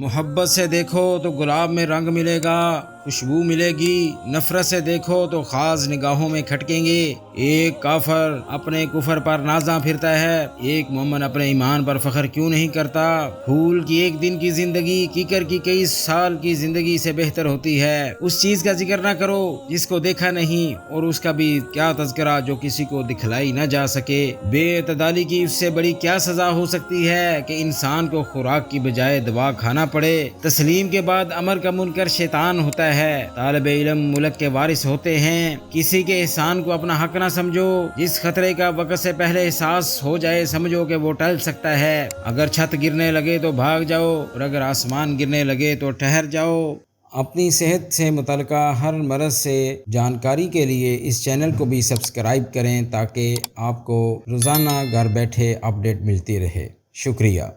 मोहब्बत से देखो तो गुलाब में रंग मिलेगा, खुशबू मिलेगी। नफरत से देखो तो खास निगाहों में खटकेंगे। एक काफर अपने कुफर पर नाज़ा फिरता है, एक मोमिन अपने ईमान पर फख्र क्यों नहीं करता। फूल की एक दिन की जिंदगी कीकर की कई साल की जिंदगी से बेहतर होती है। उस चीज का जिक्र ना करो जिसको देखा नहीं, और उसका भी क्या तज़किरा जो किसी को दिखलाई न जा सके। बेअतदाली की उससे बड़ी क्या सजा हो सकती है कि इंसान को खुराक की बजाय दवा खाना पड़े। तस्लीम के बाद अमर का मुनकर शैतान होता है। तालिबे इल्म मुल्क के वारिस होते हैं। किसी के एहसान को अपना हक ना समझो। जिस खतरे का वक्त से पहले एहसास हो जाए समझो कि वो टल सकता है। अगर छत गिरने लगे तो भाग जाओ, और अगर आसमान गिरने लगे तो ठहर जाओ। अपनी सेहत से मुतल्लिका हर मरज़ से जानकारी के लिए इस चैनल को भी सब्सक्राइब करें ताकि आपको रोज़ाना घर बैठे अपडेट मिलती रहे। शुक्रिया।